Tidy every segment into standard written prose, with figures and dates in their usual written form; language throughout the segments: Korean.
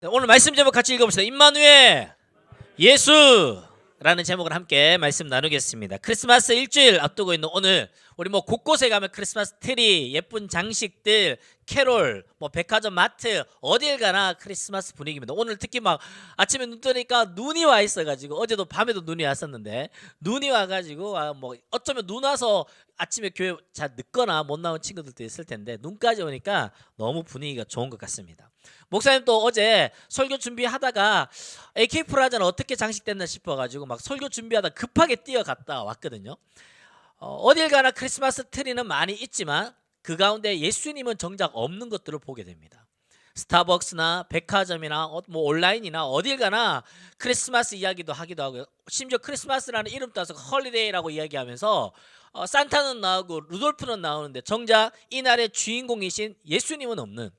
네, 오늘 말씀 제목 같이 읽어봅시다. 임마누엘 예수라는 제목을 함께 말씀 나누겠습니다. 크리스마스 일주일 앞두고 있는 오늘 우리 곳곳에 가면 크리스마스 트리, 예쁜 장식들, 캐롤, 백화점, 마트 어딜 가나 크리스마스 분위기입니다. 오늘 특히 아침에 눈 뜨니까 눈이 와 있어가지고 어제도 밤에도 눈이 왔었는데 눈이 와가지고 어쩌면 눈 와서 아침에 교회 잘 늦거나 못 나온 친구들도 있을 텐데 눈까지 오니까 너무 분위기가 좋은 것 같습니다. 목사님 또 어제 설교 준비하다가 AK 프라자는 어떻게 장식됐나 싶어가지고 설교 준비하다 급하게 뛰어갔다 왔거든요. 어딜 가나 크리스마스 트리는 많이 있지만 그 가운데 예수님은 정작 없는 것들을 보게 됩니다. 스타벅스나 백화점이나 온라인이나 어딜 가나 크리스마스 이야기도 하기도 하고요. 심지어 크리스마스라는 이름 따서 헐리데이라고 이야기하면서 산타는 나오고 루돌프는 나오는데 정작 이날의 주인공이신 예수님은 없는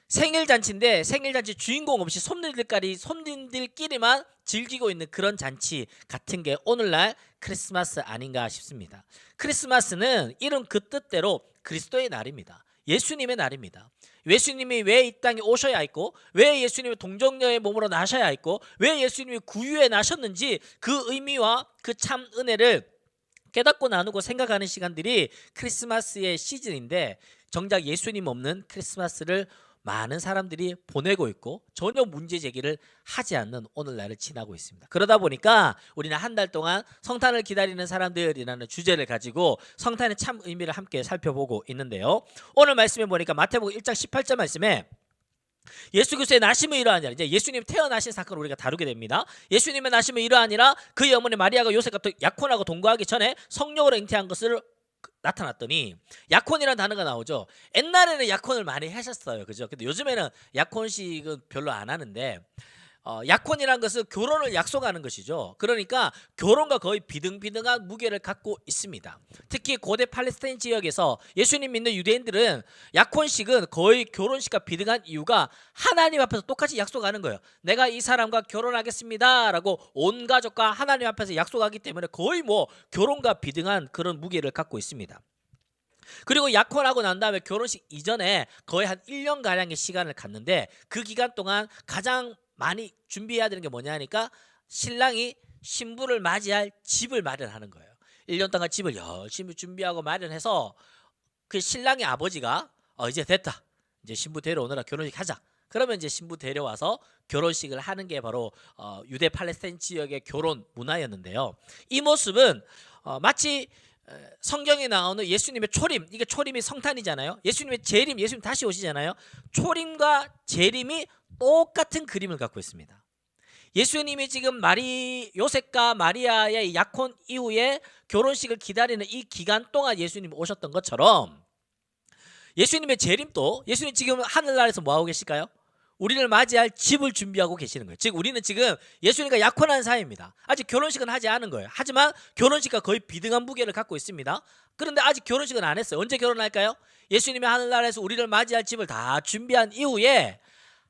생일잔치인데 생일잔치 주인공 없이 손님들끼리만 즐기고 있는 그런 잔치 같은 게 오늘날 크리스마스 아닌가 싶습니다. 크리스마스는 이름 그 뜻대로 그리스도의 날입니다. 예수님의 날입니다. 예수님이 왜 이 땅에 오셔야 했고 왜 예수님이 동정녀의 몸으로 나셔야 했고 왜 예수님이 구유에 나셨는지 그 의미와 그 참 은혜를 깨닫고 나누고 생각하는 시간들이 크리스마스의 시즌인데 정작 예수님 없는 크리스마스를 많은 사람들이 보내고 있고 전혀 문제 제기를 하지 않는 오늘날을 지나고 있습니다. 그러다 보니까 우리는 한 달 동안 성탄을 기다리는 사람들이라는 주제를 가지고 성탄의 참 의미를 함께 살펴보고 있는데요. 오늘 말씀에 보니까 마태복음 1장 18절 말씀에 예수 그리스도의 나심은 이러하니라. 이제 예수님 태어나신 사건을 우리가 다루게 됩니다. 예수님의 나심은 이러하니라. 그의 어머니 마리아가 요셉과 약혼하고 동거하기 전에 성령으로 잉태한 것을 나타났더니 약혼이라는 단어가 나오죠. 옛날에는 약혼을 많이 하셨어요. 그죠? 근데 요즘에는 약혼식은 별로 안 하는데 약혼이라는 것은 결혼을 약속하는 것이죠. 그러니까 결혼과 거의 비등비등한 무게를 갖고 있습니다. 특히 고대 팔레스타인 지역에서 예수님 믿는 유대인들은 약혼식은 거의 결혼식과 비등한 이유가 하나님 앞에서 똑같이 약속하는 거예요. 내가 이 사람과 결혼하겠습니다 라고 온 가족과 하나님 앞에서 약속하기 때문에 거의 결혼과 비등한 그런 무게를 갖고 있습니다. 그리고 약혼하고 난 다음에 결혼식 이전에 거의 한 1년가량의 시간을 갖는데 그 기간 동안 가장 많이 준비해야 되는 게 뭐냐 하니까 신랑이 신부를 맞이할 집을 마련하는 거예요. 1년 동안 집을 열심히 준비하고 마련해서 그 신랑의 아버지가 이제 됐다. 이제 신부 데려오느라 결혼식 하자. 그러면 이제 신부 데려와서 결혼식을 하는 게 바로 유대 팔레스타인 지역의 결혼 문화였는데요. 이 모습은 마치 성경에 나오는 예수님의 초림, 이게 초림이 성탄이잖아요. 예수님의 재림, 예수님 다시 오시잖아요. 초림과 재림이 똑같은 그림을 갖고 있습니다. 예수님이 지금 요셉과 마리아의 약혼 이후에 결혼식을 기다리는 이 기간 동안 예수님이 오셨던 것처럼 예수님의 재림도 예수님 지금 하늘나라에서 뭐하고 계실까요? 우리를 맞이할 집을 준비하고 계시는 거예요. 즉 우리는 지금 예수님과 약혼한 사이입니다. 아직 결혼식은 하지 않은 거예요. 하지만 결혼식과 거의 비등한 무게를 갖고 있습니다. 그런데 아직 결혼식은 안 했어요. 언제 결혼할까요? 예수님이 하늘나라에서 우리를 맞이할 집을 다 준비한 이후에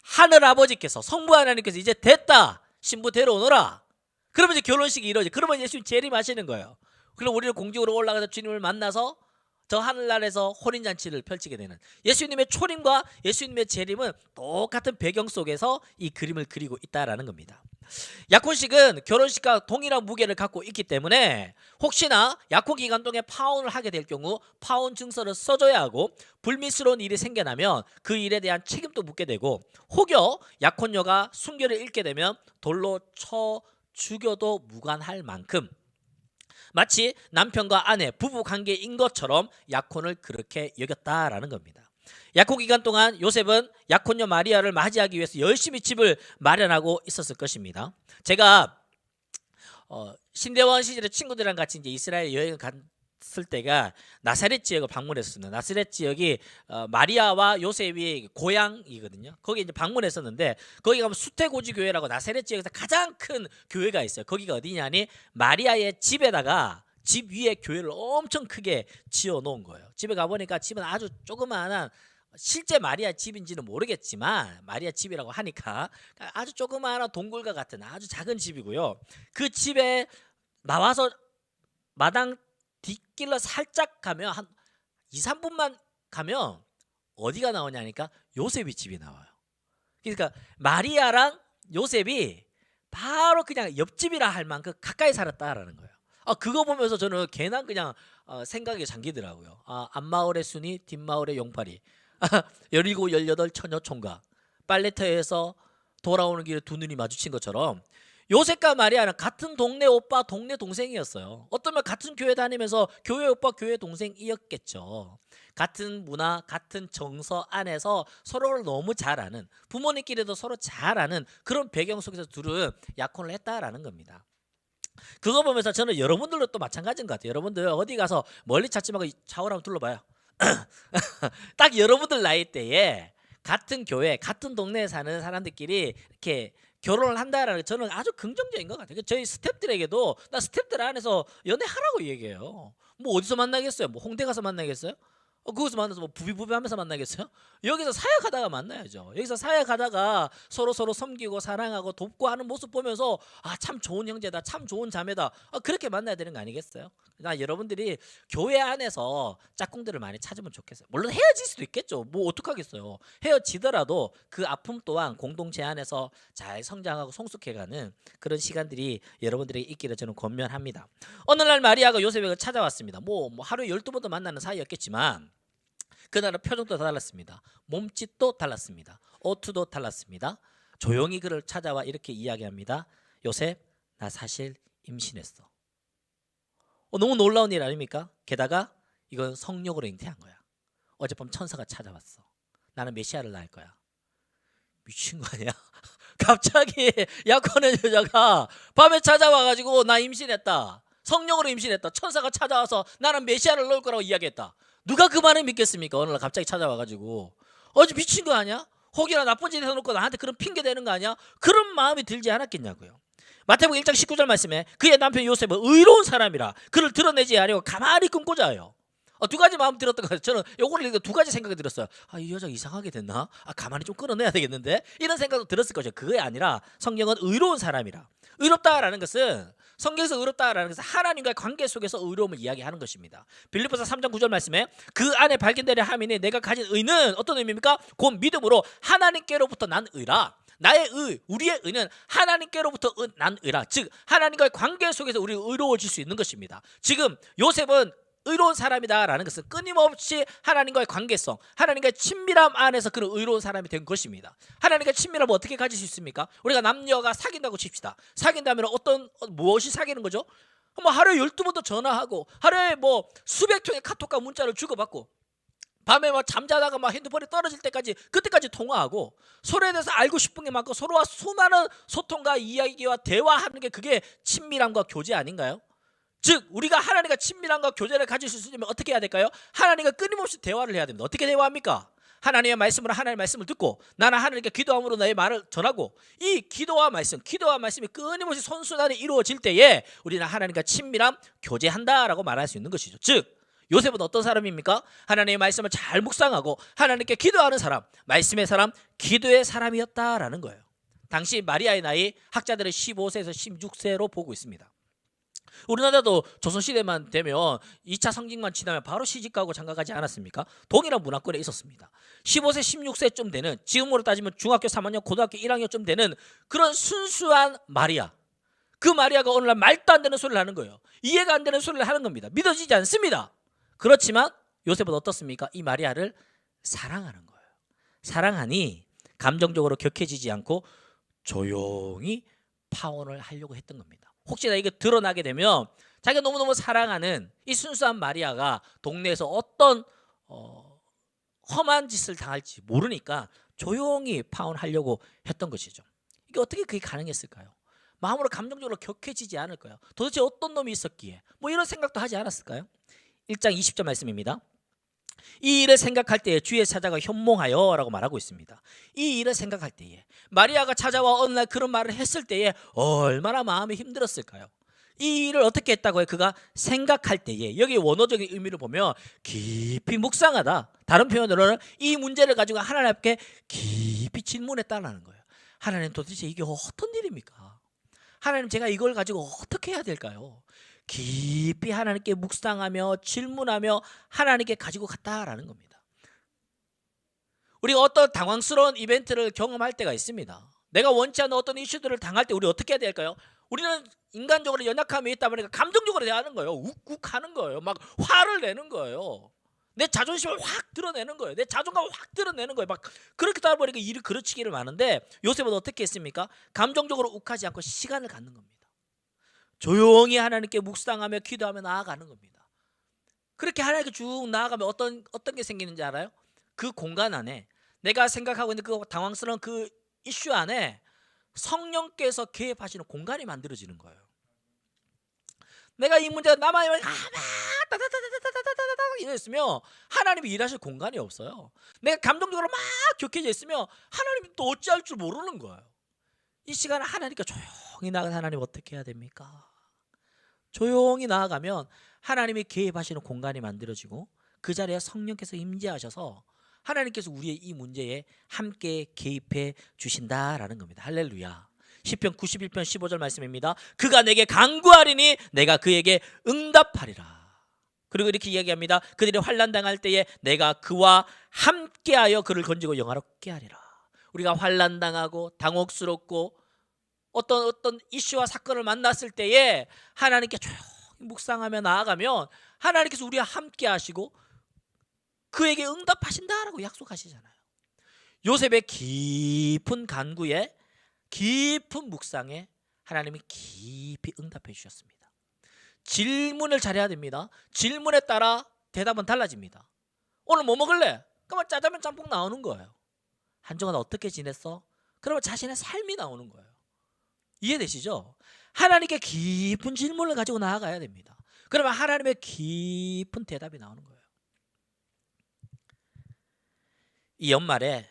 하늘 아버지께서 성부 하나님께서 이제 됐다. 신부 데려오너라. 그러면 이제 결혼식이 이루어지. 그러면 예수님 재림하시는 거예요. 그럼 우리는 공중으로 올라가서 주님을 만나서 저 하늘나라에서 혼인잔치를 펼치게 되는 예수님의 초림과 예수님의 재림은 똑같은 배경 속에서 이 그림을 그리고 있다라는 겁니다. 약혼식은 결혼식과 동일한 무게를 갖고 있기 때문에 혹시나 약혼 기간 동안에 파혼을 하게 될 경우 파혼 증서를 써줘야 하고 불미스러운 일이 생겨나면 그 일에 대한 책임도 묻게 되고 혹여 약혼녀가 순결을 잃게 되면 돌로 쳐 죽여도 무관할 만큼 마치 남편과 아내, 부부 관계인 것처럼 약혼을 그렇게 여겼다라는 겁니다. 약혼 기간 동안 요셉은 약혼녀 마리아를 맞이하기 위해서 열심히 집을 마련하고 있었을 것입니다. 제가 신대원 시절에 친구들이랑 같이 이제 이스라엘 여행을 갔을 때가 나사렛 지역을 방문했습니다. 나사렛 지역이 마리아와 요셉의 고향이거든요. 거기 이제 방문했었는데 거기 가면 수태고지 교회라고 나사렛 지역에서 가장 큰 교회가 있어요. 거기가 어디냐니 마리아의 집에다가 집 위에 교회를 엄청 크게 지어 놓은 거예요. 집에 가보니까 집은 아주 조그마한 실제 마리아 집인지는 모르겠지만 마리아 집이라고 하니까 아주 조그마한 동굴과 같은 아주 작은 집이고요. 그 집에 나와서 마당 뒷길로 살짝 가면 한 2, 3분만 가면 어디가 나오냐니까 요셉이 집이 나와요. 그러니까 마리아랑 요셉이 바로 그냥 옆집이라 할 만큼 가까이 살았다라는 거예요. 그거 보면서 저는 괜한 그냥 생각이 잠기더라고요. 앞마을의 순이 뒷마을의 용팔이. 열일곱 열여덟 처녀 총각. 빨래터에서 돌아오는 길에 두 눈이 마주친 것처럼 요셉과 마리아는 같은 동네 오빠 동네 동생이었어요. 어쩌면 같은 교회 다니면서 교회 오빠 교회 동생이었겠죠. 같은 문화 같은 정서 안에서 서로를 너무 잘 아는, 부모님끼리도 서로 잘 아는 그런 배경 속에서 둘은 약혼을 했다라는 겁니다. 그거 보면서 저는 여러분들도 또 마찬가지인 것 같아요. 여러분들 어디 가서 멀리 찾지 말고 좌우를 한번 둘러봐요. 딱 여러분들 나이대에 같은 교회 같은 동네에 사는 사람들끼리 이렇게 결혼을 한다라는 게 저는 아주 긍정적인 것 같아요. 저희 스태프들에게도 나 스태프들 안에서 연애하라고 얘기해요. 뭐 어디서 만나겠어요? 뭐 홍대 가서 만나겠어요? 거기서 만나서 뭐 부비부비 하면서 만나겠어요? 여기서 사역하다가 만나야죠. 여기서 사역하다가 서로 섬기고 사랑하고 돕고 하는 모습 보면서 참 좋은 형제다, 참 좋은 자매다, 그렇게 만나야 되는 거 아니겠어요? 나 여러분들이 교회 안에서 짝꿍들을 많이 찾으면 좋겠어요. 물론 헤어질 수도 있겠죠. 뭐 어떡하겠어요. 헤어지더라도 그 아픔 또한 공동체 안에서 잘 성장하고 성숙해가는 그런 시간들이 여러분들에게 있기를 저는 권면합니다. 어느 날 마리아가 요셉에게 찾아왔습니다. 뭐 하루에 12번도 만나는 사이였겠지만 그날은 표정도 달랐습니다. 몸짓도 달랐습니다. 어투도 달랐습니다. 조용히 그를 찾아와 이렇게 이야기합니다. 요셉, 나 사실 임신했어. 너무 놀라운 일 아닙니까? 게다가 이건 성령으로 잉태한 거야. 어젯밤 천사가 찾아왔어. 나는 메시아를 낳을 거야. 미친 거 아니야? 갑자기 약혼한 여자가 밤에 찾아와가지고 나 임신했다. 성령으로 임신했다. 천사가 찾아와서 나는 메시아를 넣을 거라고 이야기했다. 누가 그 말을 믿겠습니까? 어느 날 갑자기 찾아와가지고 미친 거 아니야? 혹이나 나쁜 짓 해놓고 나한테 그런 핑계 대는 거 아니야? 그런 마음이 들지 않았겠냐고요. 마태복음 1장 19절 말씀에 그의 남편 요셉은 의로운 사람이라 그를 드러내지 아니하고 가만히 끊고 자요. 두 가지 마음 들었던 것 같아요. 저는 요거를 읽고 두 가지 생각이 들었어요. 이 여자 이상하게 됐나? 가만히 좀 끊어내야 되겠는데? 이런 생각도 들었을 거죠. 그게 아니라 성경은 의로운 사람이라. 의롭다라는 것은 성경에서 의롭다라는 것은 하나님과의 관계 속에서 의로움을 이야기하는 것입니다. 빌립보서 3장 9절 말씀에 그 안에 발견되려 함이니 내가 가진 의는 어떤 의미입니까? 곧 믿음으로 하나님께로부터 난 의라. 나의 의, 우리의 의는 하나님께로부터 난 의라. 즉 하나님과의 관계 속에서 우리 의로워질 수 있는 것입니다. 지금 요셉은 의로운 사람이다라는 것은 끊임없이 하나님과의 관계성, 하나님과의 친밀함 안에서 그런 의로운 사람이 된 것입니다. 하나님과의 친밀함을 어떻게 가질 수 있습니까? 우리가 남녀가 사귄다고 칩시다. 사귄다면 무엇이 사귀는 거죠? 하루에 12번도 전화하고 하루에 수백 통의 카톡과 문자를 주고받고 밤에 잠자다가 핸드폰이 떨어질 때까지 그때까지 통화하고 서로에 대해서 알고 싶은 게 많고 서로와 수많은 소통과 이야기와 대화하는 게 그게 친밀함과 교제 아닌가요? 즉 우리가 하나님과 친밀함과 교제를 가질 수 있으려면 어떻게 해야 될까요? 하나님과 끊임없이 대화를 해야 됩니다. 어떻게 대화합니까? 하나님의 말씀으로 하나님의 말씀을 듣고 나는 하나님께 기도함으로 나의 말을 전하고 이 기도와 말씀이 끊임없이 선순환이 이루어질 때에 우리는 하나님과 친밀함 교제한다라고 말할 수 있는 것이죠. 즉 요셉은 어떤 사람입니까? 하나님의 말씀을 잘 묵상하고 하나님께 기도하는 사람, 말씀의 사람, 기도의 사람이었다라는 거예요. 당시 마리아의 나이 학자들은 15세에서 16세로 보고 있습니다. 우리나라도 조선시대만 되면 2차 성징만 지나면 바로 시집가고 장가가지 않았습니까? 동일한 문화권에 있었습니다. 15세 16세쯤 되는, 지금으로 따지면 중학교 3학년 고등학교 1학년쯤 되는 그런 순수한 마리아, 그 마리아가 어느 날 말도 안 되는 소리를 하는 거예요. 이해가 안 되는 소리를 하는 겁니다. 믿어지지 않습니다. 그렇지만 요셉은 어떻습니까? 이 마리아를 사랑하는 거예요. 사랑하니 감정적으로 격해지지 않고 조용히 파혼을 하려고 했던 겁니다. 혹시나 이게 드러나게 되면 자기가 너무너무 사랑하는 이 순수한 마리아가 동네에서 어떤 험한 짓을 당할지 모르니까 조용히 파혼하려고 했던 것이죠. 이게 어떻게 그게 가능했을까요? 마음으로 감정적으로 격해지지 않을까요? 도대체 어떤 놈이 있었기에 이런 생각도 하지 않았을까요? 1장 20절 말씀입니다. 이 일을 생각할 때에 주의 사자가 현몽하여 라고 말하고 있습니다. 이 일을 생각할 때에 마리아가 찾아와 어느 날 그런 말을 했을 때에 얼마나 마음이 힘들었을까요? 이 일을 어떻게 했다고 해요? 그가 생각할 때에, 여기 원어적인 의미를 보면 깊이 묵상하다, 다른 표현으로는 이 문제를 가지고 하나님 앞에 깊이 질문했다는 거예요. 하나님 도대체 이게 어떤 일입니까? 하나님 제가 이걸 가지고 어떻게 해야 될까요? 깊이 하나님께 묵상하며 질문하며 하나님께 가지고 갔다라는 겁니다. 우리가 어떤 당황스러운 이벤트를 경험할 때가 있습니다. 내가 원치 않는 어떤 이슈들을 당할 때 우리 어떻게 해야 될까요? 우리는 인간적으로 연약함이 있다 보니까 감정적으로 대하는 거예요. 욱욱하는 거예요. 막 화를 내는 거예요. 내 자존심을 확 드러내는 거예요. 내 자존감을 확 드러내는 거예요. 막 그렇게 하다 보니까 일이 그르치기를 많은데 요셉은 어떻게 했습니까? 감정적으로 욱하지 않고 시간을 갖는 겁니다. 조용히 하나님께 묵상하며 기도하며 나아가는 겁니다. 그렇게 하나님께 쭉 나아가면 어떤 게 생기는지 알아요? 그 공간 안에 내가 생각하고 있는 그 당황스러운 그 이슈 안에 성령께서 개입하시는 공간이 만들어지는 거예요. 내가 이 문제가 남아있으면 이랬으면 하나님이 일하실 공간이 없어요. 내가 감정적으로 막 격해져 있으면 하나님이 또 어찌할 줄 모르는 거예요. 이 시간에 하나님께 조용히 나아가 하나님 어떻게 해야 됩니까? 조용히 나아가면 하나님이 개입하시는 공간이 만들어지고 그 자리에 성령께서 임재하셔서 하나님께서 우리의 이 문제에 함께 개입해 주신다라는 겁니다. 할렐루야. 시편 91편 15절 말씀입니다. 그가 내게 간구하리니 내가 그에게 응답하리라. 그리고 이렇게 이야기합니다. 그들이 환난 당할 때에 내가 그와 함께하여 그를 건지고 영화롭게 하리라. 우리가 환난 당하고 당혹스럽고 어떤 이슈와 사건을 만났을 때에 하나님께 조용히 묵상하며 나아가면 하나님께서 우리와 함께 하시고 그에게 응답하신다라고 약속하시잖아요. 요셉의 깊은 간구에 깊은 묵상에 하나님이 깊이 응답해 주셨습니다. 질문을 잘해야 됩니다. 질문에 따라 대답은 달라집니다. 오늘 뭐 먹을래? 그러면 짜장면 짬뽕 나오는 거예요. 한 주간 어떻게 지냈어? 그러면 자신의 삶이 나오는 거예요. 이해되시죠? 하나님께 깊은 질문을 가지고 나아가야 됩니다. 그러면 하나님의 깊은 대답이 나오는 거예요. 이 연말에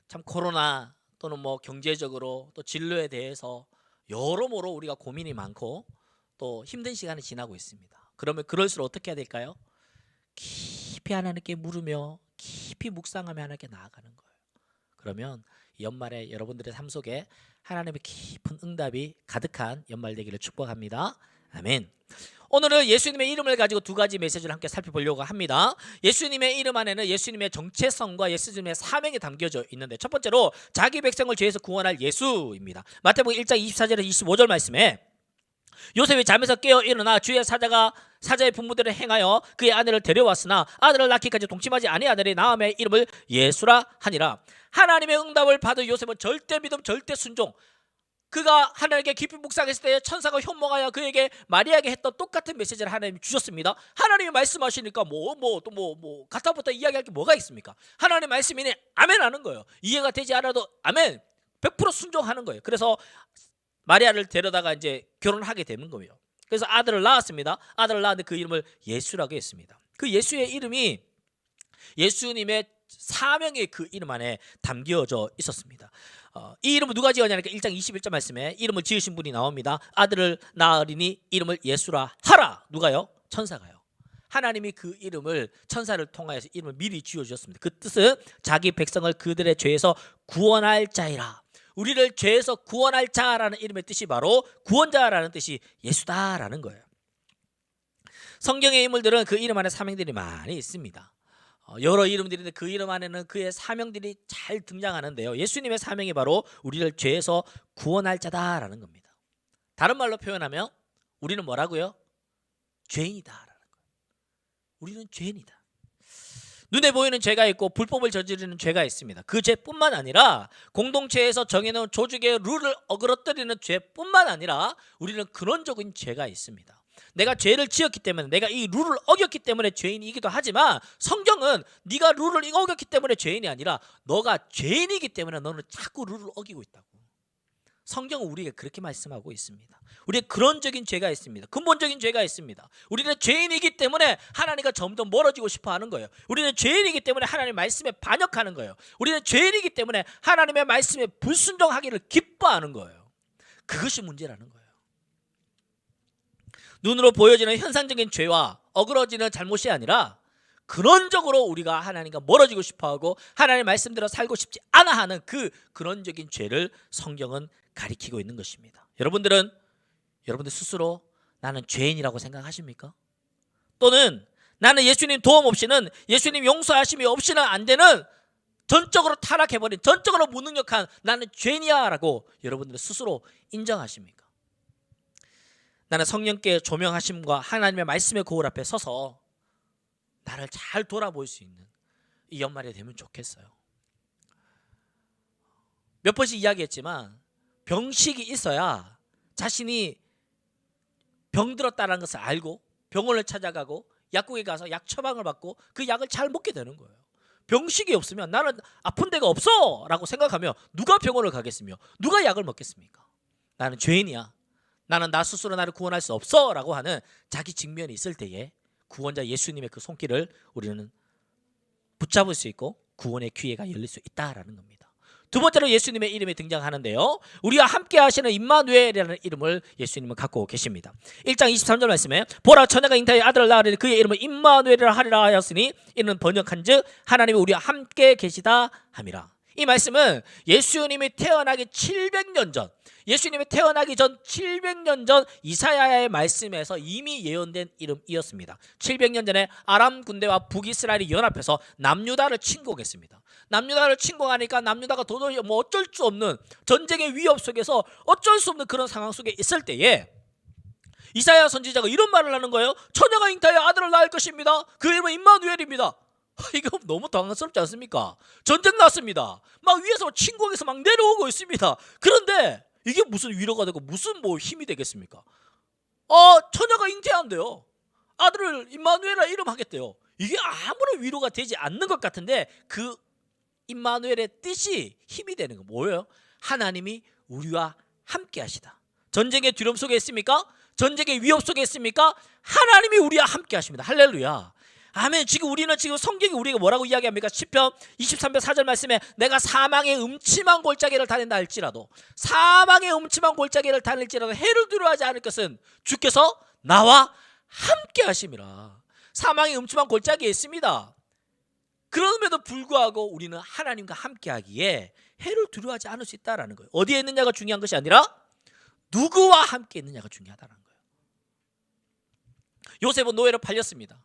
참 코로나 또는 뭐 경제적으로 또 진로에 대해서 여러모로 우리가 고민이 많고 또 힘든 시간이 지나고 있습니다. 그러면 그럴수록 어떻게 해야 될까요? 깊이 하나님께 물으며 깊이 묵상하며 하나님께 나아가는 거예요. 그러면 이 연말에 여러분들의 삶 속에 하나님의 깊은 응답이 가득한 연말 되기를 축복합니다. 아멘. 오늘은 예수님의 이름을 가지고 두 가지 메시지를 함께 살펴보려고 합니다. 예수님의 이름 안에는 예수님의 정체성과 예수님의 사명이 담겨져 있는데 첫 번째로 자기 백성을 죄에서 구원할 예수입니다. 마태복음 1장 24절에서 25절 말씀에 요셉이 잠에서 깨어 일어나 주의 사자의 부모들을 행하여 그의 아내를 데려왔으나 아들을 낳기까지 동침하지 아니하더니 나음의 이름을 예수라 하니라. 하나님의 응답을 받은 요셉은 절대 믿음 절대 순종, 그가 하나님께 깊이 묵상했을 때 천사가 현몽하여 그에게 마리아에게 했던 똑같은 메시지를 하나님이 주셨습니다. 하나님이 말씀하시니까 가타부터 이야기할 게 뭐가 있습니까? 하나님 말씀이니 아멘 하는 거예요. 이해가 되지 않아도 아멘 100% 순종하는 거예요. 그래서 마리아를 데려다가 이제 결혼하게 되는 거예요. 그래서 아들을 낳았습니다. 아들을 낳았는데 그 이름을 예수라고 했습니다. 그 예수의 이름이 예수님의 사명의 그 이름 안에 담겨져 있었습니다. 이 이름을 누가 지었냐니까 1장 21절 말씀에 이름을 지으신 분이 나옵니다. 아들을 낳으리니 이름을 예수라 하라. 누가요? 천사가요. 하나님이 그 이름을 천사를 통하여서 이름을 미리 지어주셨습니다. 그 뜻은 자기 백성을 그들의 죄에서 구원할 자이라. 우리를 죄에서 구원할 자라는 이름의 뜻이 바로 구원자라는 뜻이 예수다라는 거예요. 성경의 인물들은 그 이름 안에 사명들이 많이 있습니다. 여러 이름들인데 그 이름 안에는 그의 사명들이 잘 등장하는데요. 예수님의 사명이 바로 우리를 죄에서 구원할 자다라는 겁니다. 다른 말로 표현하면 우리는 뭐라고요? 죄인이다라는 거예요. 우리는 죄인이다. 눈에 보이는 죄가 있고 불법을 저지르는 죄가 있습니다. 그 죄뿐만 아니라 공동체에서 정해놓은 조직의 룰을 어그러뜨리는 죄뿐만 아니라 우리는 근원적인 죄가 있습니다. 내가 죄를 지었기 때문에 내가 이 룰을 어겼기 때문에 죄인이기도 하지만 성경은 네가 룰을 어겼기 때문에 죄인이 아니라 너가 죄인이기 때문에 너는 자꾸 룰을 어기고 있다고. 성경은 우리에게 그렇게 말씀하고 있습니다. 우리의 근원적인 죄가 있습니다. 근본적인 죄가 있습니다. 우리는 죄인이기 때문에 하나님과 점점 멀어지고 싶어 하는 거예요. 우리는 죄인이기 때문에 하나님의 말씀에 반역하는 거예요. 우리는 죄인이기 때문에 하나님의 말씀에 불순종하기를 기뻐하는 거예요. 그것이 문제라는 거예요. 눈으로 보여지는 현상적인 죄와 어그러지는 잘못이 아니라 근원적으로 우리가 하나님과 멀어지고 싶어하고 하나님의 말씀대로 살고 싶지 않아 하는 그 근원적인 죄를 성경은 가리키고 있는 것입니다. 여러분들 스스로 나는 죄인이라고 생각하십니까? 또는 나는 예수님 도움 없이는, 예수님 용서하심이 없이는 안 되는 전적으로 타락해버린, 전적으로 무능력한 나는 죄인이야 라고 여러분들은 스스로 인정하십니까? 나는 성령께 조명하심과 하나님의 말씀의 거울 앞에 서서 나를 잘 돌아볼 수 있는 이 연말이 되면 좋겠어요. 몇 번씩 이야기했지만 병식이 있어야 자신이 병들었다는 것을 알고 병원을 찾아가고 약국에 가서 약 처방을 받고 그 약을 잘 먹게 되는 거예요. 병식이 없으면 나는 아픈 데가 없어 라고 생각하며 누가 병원을 가겠으며 누가 약을 먹겠습니까? 나는 죄인이야, 나는 나 스스로 나를 구원할 수 없어 라고 하는 자기 직면이 있을 때에 구원자 예수님의 그 손길을 우리는 붙잡을 수 있고 구원의 기회가 열릴 수 있다라는 겁니다. 두 번째로 예수님의 이름이 등장하는데요, 우리와 함께 하시는 임마누엘이라는 이름을 예수님은 갖고 계십니다. 1장 23절 말씀에 보라 처녀가 잉태하여 아들을 낳으리니 그의 이름을 임마누엘이라 하리라 하였으니 이는 번역한즉 하나님이 우리와 함께 계시다 함이라. 이 말씀은 예수님이 태어나기 700년 전, 예수님이 태어나기 전 700년 전 이사야의 말씀에서 이미 예언된 이름이었습니다. 700년 전에 아람 군대와 북이스라엘이 연합해서 남유다를 침공했습니다. 남유다를 침공하니까 남유다가 도저히 어쩔 수 없는 전쟁의 위협 속에서 어쩔 수 없는 그런 상황 속에 있을 때에 이사야 선지자가 이런 말을 하는 거예요. 처녀가 잉태하여 아들을 낳을 것입니다. 그 이름은 임마누엘입니다. 이거 너무 당황스럽지 않습니까? 전쟁 났습니다. 막 위에서 침공해서 막 내려오고 있습니다. 그런데 이게 무슨 위로가 되고 무슨 힘이 되겠습니까? 처녀가 잉태한대요. 아들을 임마누엘이라 이름하겠대요. 이게 아무런 위로가 되지 않는 것 같은데 그 임마누엘의 뜻이 힘이 되는 거 뭐예요? 하나님이 우리와 함께 하시다. 전쟁의 두려움 속에 있습니까? 전쟁의 위협 속에 있습니까? 하나님이 우리와 함께 하십니다. 할렐루야. 아멘. 지금 우리는 성경이 우리가 뭐라고 이야기합니까? 시편 23편 4절 말씀에 내가 사망의 음침한 골짜기를 다닌다 할지라도, 사망의 음침한 골짜기를 다닐지라도 해를 두려워하지 않을 것은 주께서 나와 함께 하심이라. 사망의 음침한 골짜기에 있습니다. 그럼에도 불구하고 우리는 하나님과 함께 하기에 해를 두려워하지 않을 수 있다는 거예요. 어디에 있느냐가 중요한 것이 아니라 누구와 함께 있느냐가 중요하다는 거예요. 요셉은 노예로 팔렸습니다.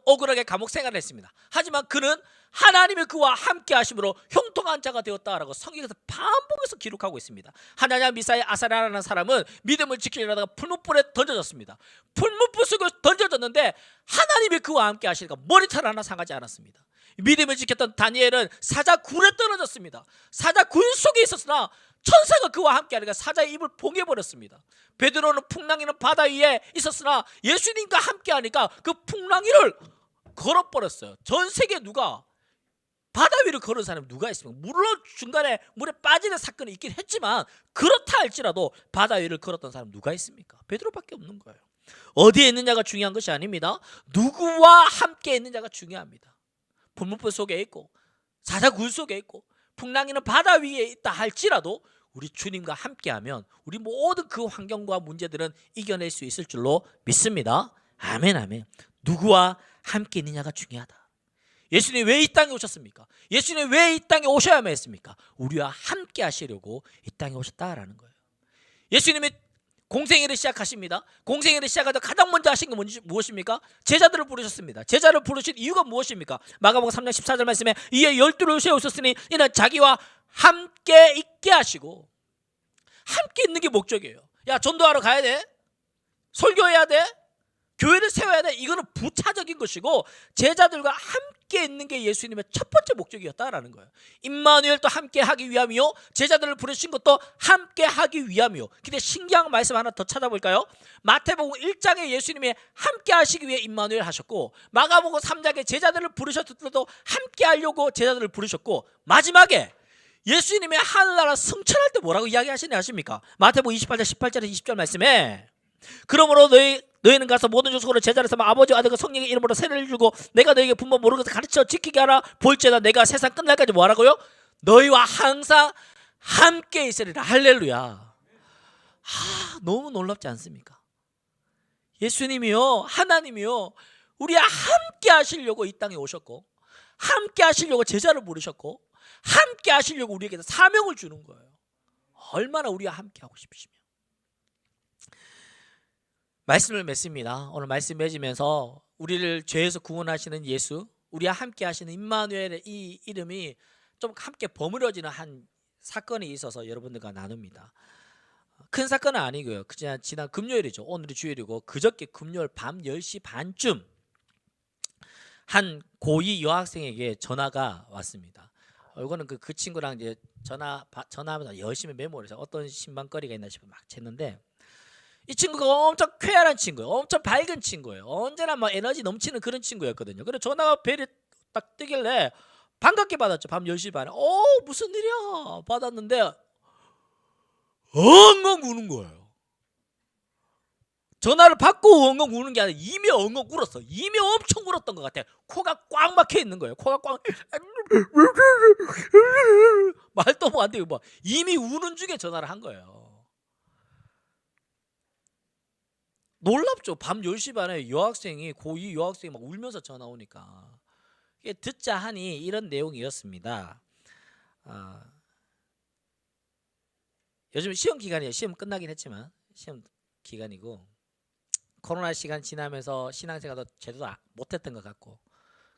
억울하게 감옥 생활을 했습니다. 하지만 그는 하나님이 그와 함께 하심으로 형통한 자가 되었다라고 성경에서 반복해서 기록하고 있습니다. 하나냐 미사의 아사랴라는 사람은 믿음을 지키려고 하다가 풀무불에 던져졌습니다. 풀무불 속에 던져졌는데 하나님이 그와 함께 하시니까 머리털 하나 상하지 않았습니다. 믿음을 지켰던 다니엘은 사자굴에 떨어졌습니다. 사자굴 속에 있었으나 천사가 그와 함께 하니까 사자의 입을 봉해버렸습니다. 베드로는 풍랑이는 바다 위에 있었으나 예수님과 함께 하니까 그 풍랑이를 걸어버렸어요. 전 세계 누가 바다 위를 걸은 사람이 누가 있습니까? 물론 중간에 물에 빠지는 사건이 있긴 했지만 그렇다 할지라도 바다 위를 걸었던 사람 누가 있습니까? 베드로밖에 없는 거예요. 어디에 있느냐가 중요한 것이 아닙니다. 누구와 함께 있느냐가 중요합니다. 풀무불 속에 있고 사자굴 속에 있고 풍랑이는 바다 위에 있다 할지라도 우리 주님과 함께하면 우리 모든 그 환경과 문제들은 이겨낼 수 있을 줄로 믿습니다. 아멘 아멘. 누구와 함께 있느냐가 중요하다. 예수님이 왜 이 땅에 오셨습니까? 예수님이 왜 이 땅에 오셔야만 했습니까? 우리와 함께 하시려고 이 땅에 오셨다라는 거예요. 예수님이 공생애를 시작하십니다. 공생애를 시작하다 가장 먼저 하신 건 무엇입니까? 제자들을 부르셨습니다. 제자를 부르신 이유가 무엇입니까? 마가복음 3장 14절 말씀에 이에 12를 세우셨으니 이는 자기와 함께 있게 하시고, 함께 있는 게 목적이에요. 야, 전도하러 가야 돼? 설교해야 돼? 교회를 세워야 돼? 이거는 부차적인 것이고 제자들과 함께 있는 게 예수님의 첫 번째 목적이었다라는 거예요. 임마누엘도 함께 하기 위함이요, 제자들을 부르신 것도 함께 하기 위함이요. 근데 신기한 말씀 하나 더 찾아볼까요? 마태복음 1장에 예수님이 함께 하시기 위해 임마누엘 하셨고, 마가복음 3장에 제자들을 부르셨을 때도 함께 하려고 제자들을 부르셨고, 마지막에 예수님이 하늘나라 승천할 때 뭐라고 이야기하시냐 아십니까? 마태복음 28장 18절에서 20절 말씀에 그러므로 너희는 가서 모든 족속으로 제자를 삼아 아버지 아들과 성령의 이름으로 세례를 주고 내가 너희에게 분번 모르는 것을 가르쳐 지키게 하라. 볼지어다 내가 세상 끝날까지 뭐하라고요? 너희와 항상 함께 있으리라. 할렐루야. 너무 놀랍지 않습니까? 예수님이요, 하나님이요, 우리와 함께 하시려고 이 땅에 오셨고, 함께 하시려고 제자를 부르셨고, 함께 하시려고 우리에게 사명을 주는 거예요. 얼마나 우리와 함께 하고 싶으시면. 말씀을 맺습니다. 오늘 말씀 맺으면서 우리를 죄에서 구원하시는 예수, 우리와 함께 하시는 임마누엘의 이 이름이 좀 함께 버무려지는 한 사건이 있어서 여러분들과 나눕니다. 큰 사건은 아니고요. 그냥 지난 금요일이죠. 오늘이 주일이고 그저께 금요일 밤 10시 반쯤 한 고2 여학생에게 전화가 왔습니다. 이거는 그 친구랑 이제 전화하면서 열심히 메모를 해서 어떤 신방거리가 있나 싶어 막 챘는데, 이 친구가 엄청 쾌활한 친구예요. 엄청 밝은 친구예요. 언제나 막 에너지 넘치는 그런 친구였거든요. 그래서 전화가 벨이 딱 뜨길래 반갑게 받았죠. 밤 10시 반에. 무슨 일이야? 받았는데 엉엉 우는 거예요. 전화를 받고 엉엉 우는 게 아니라 이미 엉엉 울었어. 이미 엄청 울었던 것 같아. 코가 꽉 막혀 있는 거예요. 코가 꽉 말도 뭐 안 되고 뭐 이미 우는 중에 전화를 한 거예요. 놀랍죠. 밤 10시 반에 여학생이 고2 여학생이 막 울면서 전화 오니까. 듣자 하니 이런 내용이었습니다. 요즘 시험 기간이에요. 시험 끝나긴 했지만 시험 기간이고 코로나 시간 지나면서 신앙생활도 제대로 못했던 것 같고,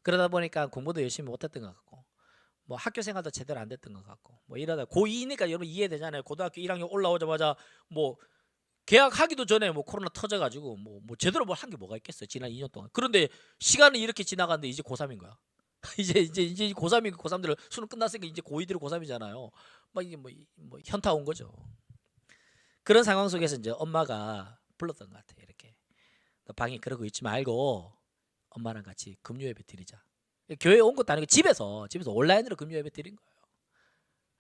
그러다 보니까 공부도 열심히 못했던 것 같고, 뭐 학교 생활도 제대로 안 됐던 것 같고, 뭐 이러다 고2니까 여러분 이해되잖아요. 고등학교 1학년 올라오자마자 뭐 계약하기도 전에 뭐 코로나 터져가지고 뭐 제대로 뭘 한 게 뭐가 있겠어요. 지난 2년 동안. 그런데 시간이 이렇게 지나갔는데 이제 고3인 거야. 이제 고3이 고3들 수능 끝났으니까 이제 고2들이 고3이잖아요. 막 이게 뭐 현타 온 거죠. 그런 상황 속에서 이제 엄마가 불렀던 것 같아요. 이렇게 너 방에 그러고 있지 말고 엄마랑 같이 금요예배 드리자. 교회 온 것도 아니고 집에서 온라인으로 금요예배 드린 거예요.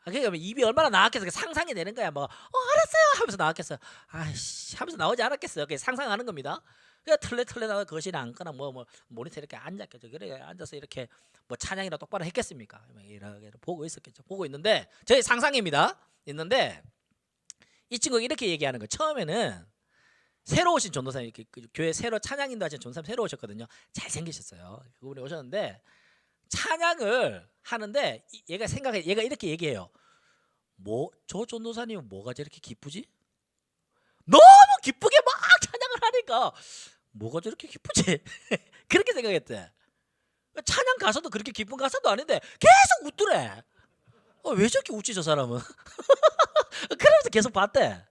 그러니까 입이 얼마나 나왔겠어요. 상상이 되는 거야. 뭐 알았어요 하면서 나왔겠어요. 아이씨 하면서 나오지 않았겠어요. 그게 상상하는 겁니다. 그냥 털레 나가 거실에 앉거나 뭐 모니터 이렇게 앉았겠죠. 그래 앉아서 이렇게 뭐 찬양이나 똑바로 했겠습니까? 이렇게 보고 있었겠죠. 보고 있는데 저희 상상입니다. 있는데 이 친구가 이렇게 얘기하는 거예요. 처음에는 새로 오신 전도사님, 이렇게 그 교회 새로 찬양 인도하신 전도사님 새로 오셨거든요. 잘생기셨어요. 그분이 오셨는데 찬양을 하는데 얘가 이렇게 얘기해요. 뭐 저 전도사님은 뭐가 저렇게 기쁘지? 너무 기쁘게 막 찬양을 하니까 뭐가 저렇게 기쁘지? 그렇게 생각했대. 찬양 가사도 그렇게 기쁜 가사도 아닌데 계속 웃더래. 왜 저렇게 웃지 저 사람은? 그러면서 계속 봤대.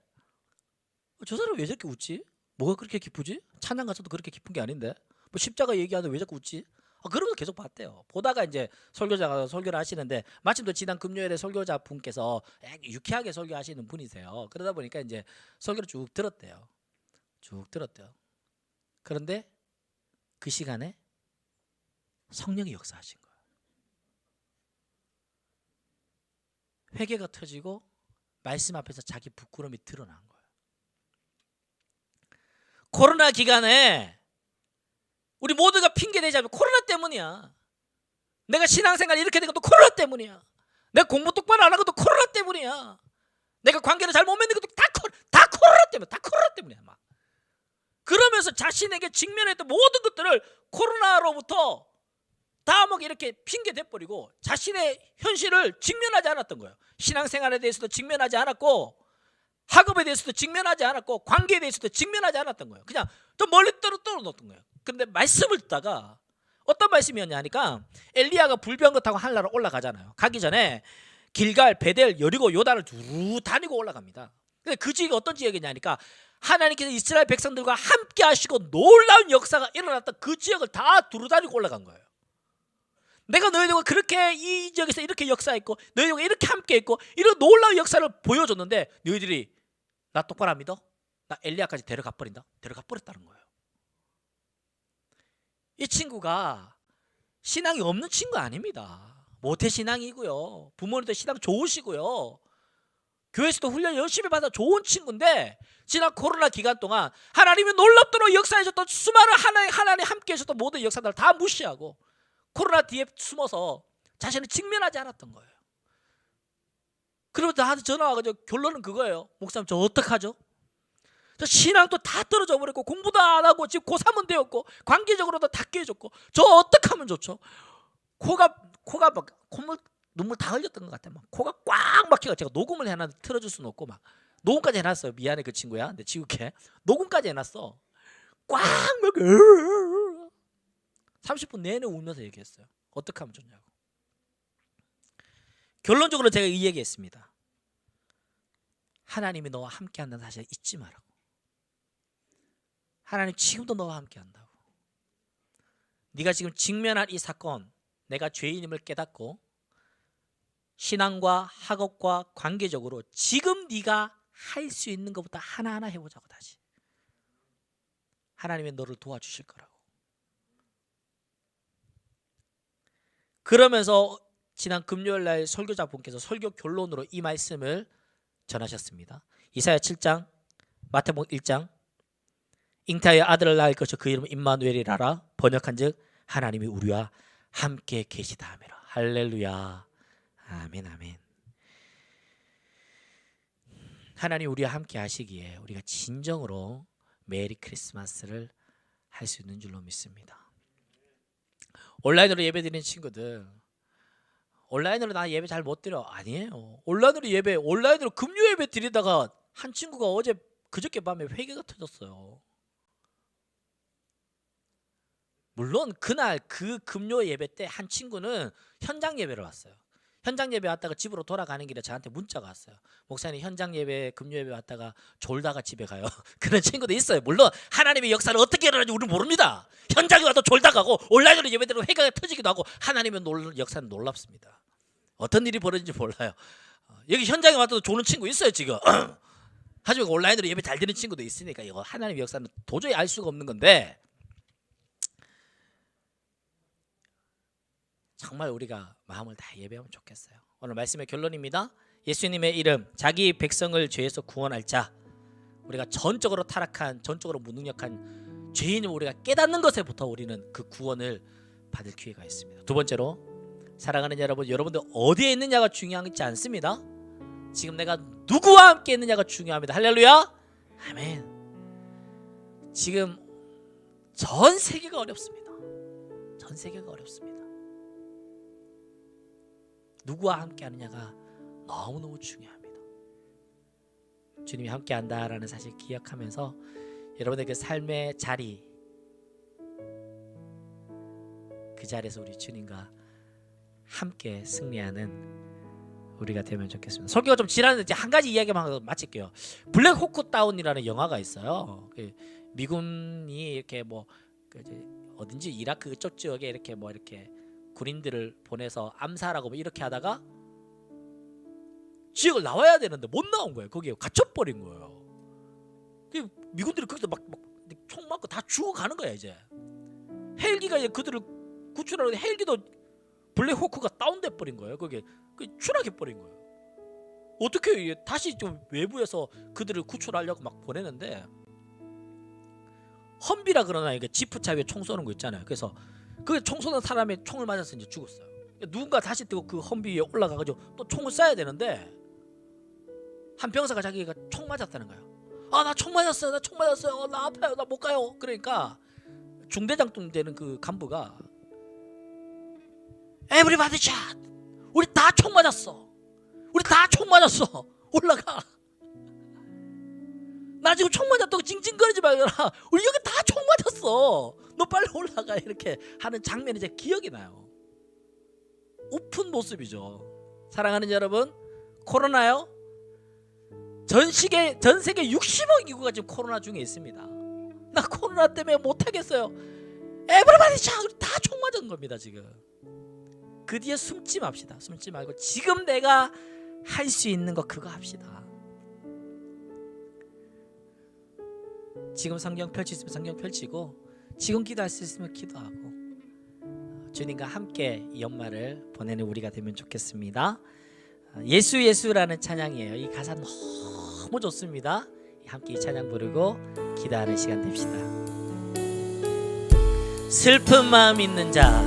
저 사람 왜 저렇게 웃지? 뭐가 그렇게 기쁘지? 찬양 가사도 그렇게 기쁜 게 아닌데 뭐 십자가 얘기하는데 왜 자꾸 웃지? 그러면서 계속 봤대요. 보다가 이제 설교자가 설교를 하시는데 마침 또 지난 금요일에 설교자 분께서 유쾌하게 설교하시는 분이세요. 그러다 보니까 이제 설교를 쭉 들었대요. 그런데 그 시간에 성령이 역사하신 거예요. 회개가 터지고 말씀 앞에서 자기 부끄러움이 드러난 거예요. 코로나 기간에 우리 모두가 핑계대자면 코로나 때문이야. 내가 신앙생활 이렇게 된 것도 코로나 때문이야. 내가 공부 똑바로 안 한 것도 코로나 때문이야. 내가 관계를 잘 못 맺는 것도 다 코로나 때문이야. 막 그러면서 자신에게 직면했던 모든 것들을 코로나로부터 다 막 이렇게 핑계 대버리고 자신의 현실을 직면하지 않았던 거예요. 신앙생활에 대해서도 직면하지 않았고, 학업에 대해서도 직면하지 않았고, 관계에 대해서도 직면하지 않았던 거예요. 그냥 좀 멀리 떨어놓았던 거예요. 그런데 말씀을 듣다가 어떤 말씀이었냐 하니까 엘리야가 불병거 타고 하늘나라 올라가잖아요. 가기 전에 길갈, 베델, 여리고, 요단을 두루 다니고 올라갑니다. 근데 그 지역이 어떤 지역이냐 하니까 하나님께서 이스라엘 백성들과 함께 하시고 놀라운 역사가 일어났던 그 지역을 다 두루 다니고 올라간 거예요. 내가 너희들과 그렇게 이 지역에서 이렇게 역사했고 너희들과 이렇게 함께 했고 이런 놀라운 역사를 보여줬는데 너희들이 나 똑바로 안 믿어? 나 엘리야까지 데려가 버렸다는 거예요. 이 친구가 신앙이 없는 친구 아닙니다. 모태신앙이고요. 부모님도 신앙 좋으시고요. 교회에서도 훈련 열심히 받아 좋은 친구인데 지난 코로나 기간 동안 하나님이 놀랍도록 역사해줬던 수많은 하나님 함께 해줬던 모든 역사들을 다 무시하고 코로나 뒤에 숨어서 자신을 직면하지 않았던 거예요. 그러면 나한테 전화 와가지고 결론은 그거예요. 목사님 저 어떡하죠? 저 신앙도 다 떨어져 버렸고 공부도 안 하고 지금 고3은 되었고 관계적으로도 다 깨졌고 저 어떡하면 좋죠? 코가 막 눈물 다 흘렸던 것 같아요. 막 코가 꽉 막혀가 제가 녹음을 해놨는데 틀어줄 수는 없고 막 녹음까지 해놨어요. 미안해 그 친구야. 근데 지우개 녹음까지 해놨어. 꽉 막 30분 내내 울면서 얘기했어요. 어떻게 하면 좋냐고. 결론적으로 제가 이 얘기했습니다. 하나님이 너와 함께한다는 사실을 잊지 말라고. 하나님 지금도 너와 함께한다고. 네가 지금 직면한 이 사건, 내가 죄인임을 깨닫고 신앙과 학업과 관계적으로 지금 네가 할 수 있는 것부터 하나하나 해보자고. 다시 하나님이 너를 도와주실 거라고. 그러면서 지난 금요일날 설교자분께서 설교 결론으로 이 말씀을 전하셨습니다. 이사야 7장, 마태복음 1장, 잉타의 아들을 낳을 것이 그 이름은 임마누엘이라라. 번역한즉 하나님이 우리와 함께 계시다 하매라. 할렐루야. 아멘 아멘. 하나님 우리와 함께 하시기에 우리가 진정으로 메리 크리스마스를 할 수 있는 줄로 믿습니다. 온라인으로 예배드리는 친구들, 온라인으로 나 예배 잘 못 드려. 아니에요. 온라인으로 금요 예배 드리다가 한 친구가 그저께 밤에 회개가 터졌어요. 물론 그날 그 금요 예배 때 한 친구는 현장 예배를 왔어요. 현장 예배 왔다가 집으로 돌아가는 길에 저한테 문자가 왔어요. 목사님 현장 예배 금요 예배 왔다가 졸다가 집에 가요. 그런 친구도 있어요. 물론 하나님의 역사를 어떻게 일어나는지 우리는 모릅니다. 현장에 와도 졸다 가고 온라인으로 예배드리고 회개가 터지기도 하고 하나님의 역사는 놀랍습니다. 어떤 일이 벌어진지 몰라요. 여기 현장에 와도 조는 친구 있어요 지금. 하지만 온라인으로 예배 잘 드리는 친구도 있으니까 이거 하나님의 역사는 도저히 알 수가 없는 건데, 정말 우리가 마음을 다 예배하면 좋겠어요. 오늘 말씀의 결론입니다. 예수님의 이름, 자기 백성을 죄에서 구원할 자. 우리가 전적으로 타락한, 전적으로 무능력한 죄인을 우리가 깨닫는 것에부터 우리는 그 구원을 받을 기회가 있습니다. 두 번째로, 사랑하는 여러분들 어디에 있느냐가 중요하지 않습니다. 지금 내가 누구와 함께 있느냐가 중요합니다. 할렐루야. 아멘. 지금 전 세계가 어렵습니다. 전 세계가 어렵습니다. 누구와 함께 하느냐가 너무너무 중요합니다. 주님이 함께 한다라는 사실 기억하면서 여러분의 그 삶의 자리, 그 자리에서 우리 주님과 함께 승리하는 우리가 되면 좋겠습니다. 설교가 좀 지났는데 한 가지 이야기만 하고 마칠게요. 블랙 호크 다운이라는 영화가 있어요. 미군이 이렇게 어딘지 이라크 이쪽 지역에 이렇게 군인들을 보내서 암살하고 이렇게 하다가 지역을 나와야 되는데 못 나온 거예요. 거기에 갇혀버린 거예요. 미군들이 거기서 막 총 맞고 다 죽어가는 거야. 이제 헬기가 이제 그들을 구출하는데 헬기도 블랙 호크가 다운돼 버린 거예요. 거기에 추락해 버린 거예요. 어떻게 다시 좀 외부에서 그들을 구출하려고 막 보내는데, 험비라 그러나 이게 지프차 위에 총 쏘는 거 있잖아요. 그래서 그 총 쏘는 사람이 총을 맞아서 이제 죽었어요. 누군가 다시 또 그 험비 위에 올라가가지고 또 총을 쏴야 되는데, 한 병사가 자기가 총 맞았다는 거예요. 아, 나 총 맞았어요. 나 아파요. 나 못 가요. 그러니까 중대장동 되는 그 간부가 Everybody shot. 우리 다 총 맞았어. 올라가. 나 지금 총 맞았다고 찡찡거리지 말거라. 우리 여기 다 총 맞았어. 너 빨리 올라가. 이렇게 하는 장면이 제 기억이 나요. 오픈 모습이죠. 사랑하는 여러분, 코로나요. 전 세계 60억 인구가 지금 코로나 중에 있습니다. 나 코로나 때문에 못하겠어요. Everybody shot. 우리 다 총 맞은 겁니다 지금. 그 뒤에 숨지 맙시다. 숨지 말고 지금 내가 할 수 있는 거 그거 합시다. 지금 성경 펼칠 수 있으면 성경 펼치고, 지금 기도할 수 있으면 기도하고, 주님과 함께 이 연말을 보내는 우리가 되면 좋겠습니다. 예수라는 찬양이에요. 이 가사 너무 좋습니다. 함께 이 찬양 부르고 기도하는 시간 됩시다. 슬픈 마음 있는 자,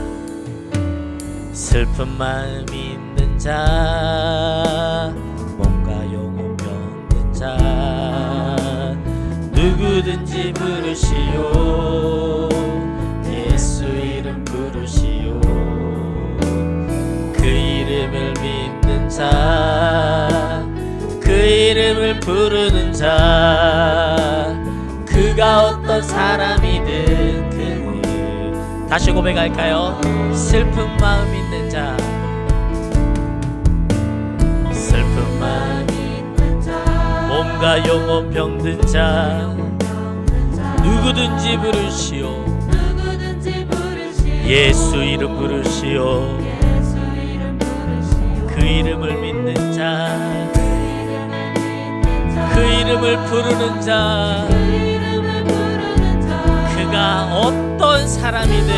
슬픈 마음 있는 자, 몸과 영혼 병든 자, 누구든지 부르시오. 예수 이름 부르시오. 그 이름을 믿는 자, 그 이름을 부르는 자, 그가 어떤 사람이든 그 다시 고백할까요? 슬픈 마음 있는 자, 병과 영혼 병든 자 누구든지 부르시오. 예수 이름 부르시오. 그 이름을 믿는 자, 그 이름을 부르는 자, 그가 어떤 사람이든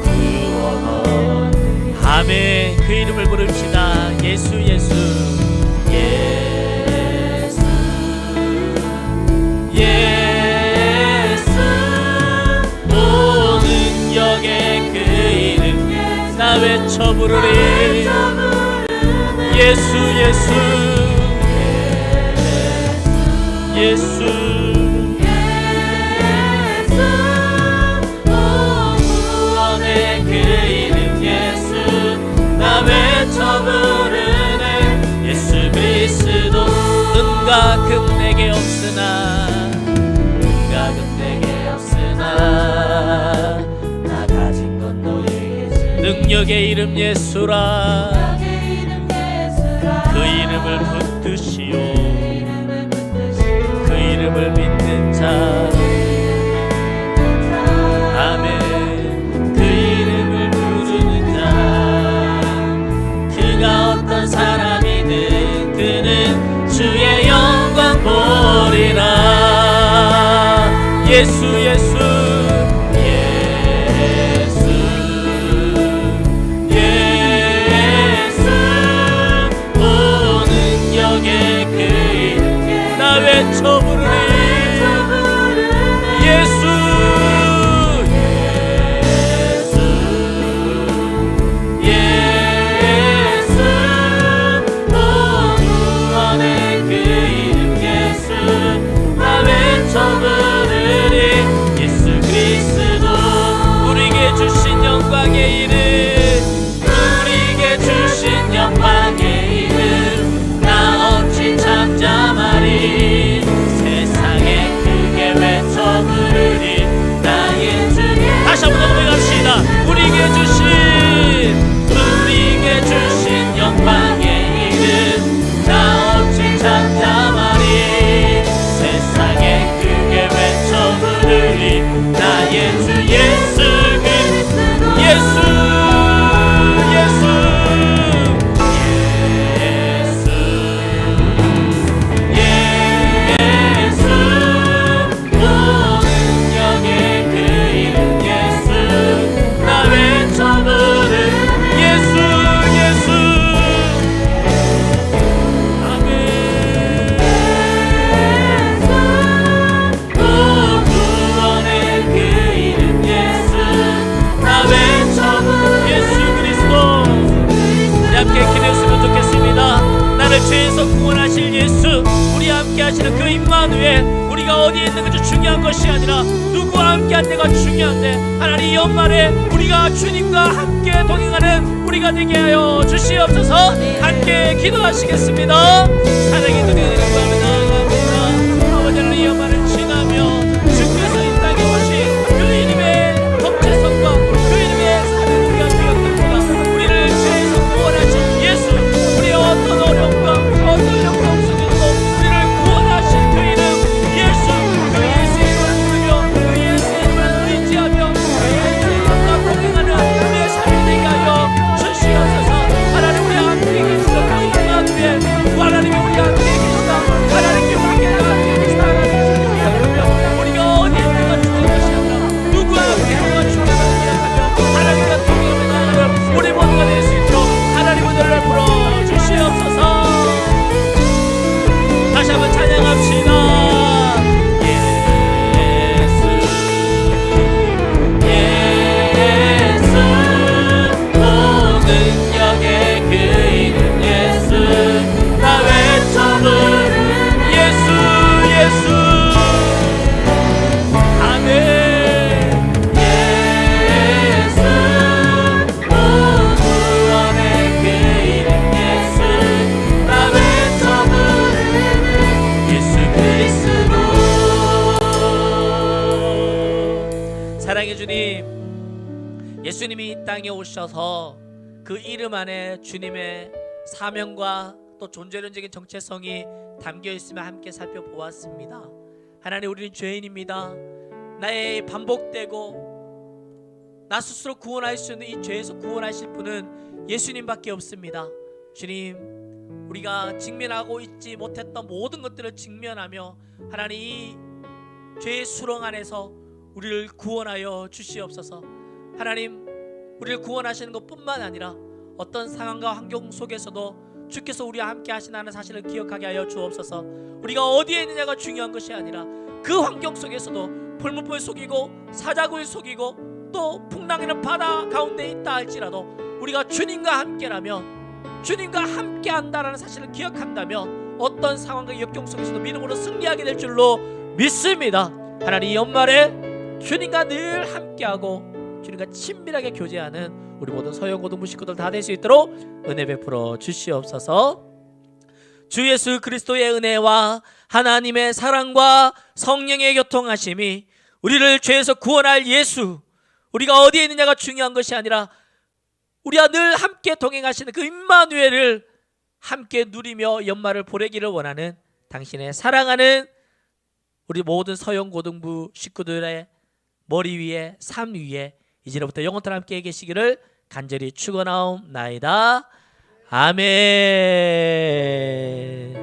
구원. 아멘. 그 이름을 부릅시다. 예수 예수 예수 예수. 오 능력의 그 이름 나 외쳐 부르리. 예수 예수 예수 구원의 그 이름 예수 나 외쳐 부르네. 예수 그리스도. 은과 금 내게 없으나 은과 금 내게 없으나 나 가진 건 너에게 주. 능력의 이름 예수라. 그 이름을 붙드시오. 그 이름을 믿는 자. 아멘. 그 이름을 부르는 자. 그가 어떤 사람이든 그는 주의 영광 보리라. 예수 예수 외쳐 부르리. 예수 예수 예수. 구원의 그 이름 예수 나 외쳐 부르리. 예수 그리스도. 우리에게 주신 영광의 이름, 우리에게 주신 영광의 이름 나 없이 잠잠하리. 다시 한번 고백합시다. 우리에게 주신 영광의 이름 나 없이 잠잠하리. 세상에 크게 외쳐 부르리. 나의 주 예수 그리스도. 예수 죄에서 구원하실 예수, 우리 함께 하시는 그 임마누엘. 우리가 어디에 있는 것이 중요한 것이 아니라 누구와 함께 한 데가 중요한데, 하나님 이 연말에 우리가 주님과 함께 동행하는 우리가 되게 하여 주시옵소서. 함께 기도하시겠습니다. 사랑의 눈에 감사합니다. 아버지 하나님 이 연말을 지나며 주께서 이 땅에 오신 그 이름의 법제성과 그 이름의 사는 우리가 되었습니다. 우리를 죄에서 구원하신 예수, 우리의 어떤 어려움과 어떤 영광 속에서도 우리를 구원하신 그 이름 예수, 그 예수의 이름을 부르며 그 예수의 이름을 의지하며 그 예수의 이름과 동행하는 내 삶이 되게 하여 주시옵소서. 하나님 우리 함께 계시던 그 임마누엘, 하나님이 우리 함께 계시다. 하나님께 함께 계시다. 우리가 어디에 있는가 중요한 것이 아니라 누구와 함께 있는가 중요한 것이 아니라 하나님과 동행하며 나아가는 우리 모두가 될 수 있도록 하나님 은혜를 불어 주시옵소서. 다시 한번 찬양합시다. 예수 예수. 오 능력의 그 이름 예수 나 외쳐 부르는 예수 예수. 아멘. 예수. 오 구원의 그 이름 예수 나 외쳐 부르는 예수 그리스도. 사랑의 주님, 예수님이 이 땅에 오셔서 그 이름 안에 주님의 사명과 또 존재론적인 정체성이 담겨 있으면 함께 살펴보았습니다. 하나님, 우리는 죄인입니다. 나의 반복되고 나 스스로 구원할 수 있는 이 죄에서 구원하실 분은 예수님밖에 없습니다. 주님, 우리가 직면하고 있지 못했던 모든 것들을 직면하며 하나님 이 죄의 수렁 안에서 우리를 구원하여 주시옵소서. 하나님, 우리를 구원하시는 것뿐만 아니라 어떤 상황과 환경 속에서도 주께서 우리와 함께 하신다는 사실을 기억하게 하여 주옵소서. 우리가 어디에 있느냐가 중요한 것이 아니라 그 환경 속에서도 풀무불 속이고 사자굴 속이고 또 풍랑이는 바다 가운데 있다 할지라도 우리가 주님과 함께라면, 주님과 함께한다는 사실을 기억한다면 어떤 상황과 역경 속에서도 믿음으로 승리하게 될 줄로 믿습니다. 하나님, 이 연말에 주님과 늘 함께하고 주님과 친밀하게 교제하는 우리 모든 서영고등부 식구들 다 될 수 있도록 은혜 베풀어 주시옵소서. 주 예수 그리스도의 은혜와 하나님의 사랑과 성령의 교통하심이 우리를 죄에서 구원할 예수, 우리가 어디에 있느냐가 중요한 것이 아니라 우리와 늘 함께 동행하시는 그 임마누엘을 함께 누리며 연말을 보내기를 원하는 당신의 사랑하는 우리 모든 서영고등부 식구들의 머리 위에, 삶 위에 이제로부터 영원토록 함께 계시기를 간절히 축원하옵나이다. 아멘.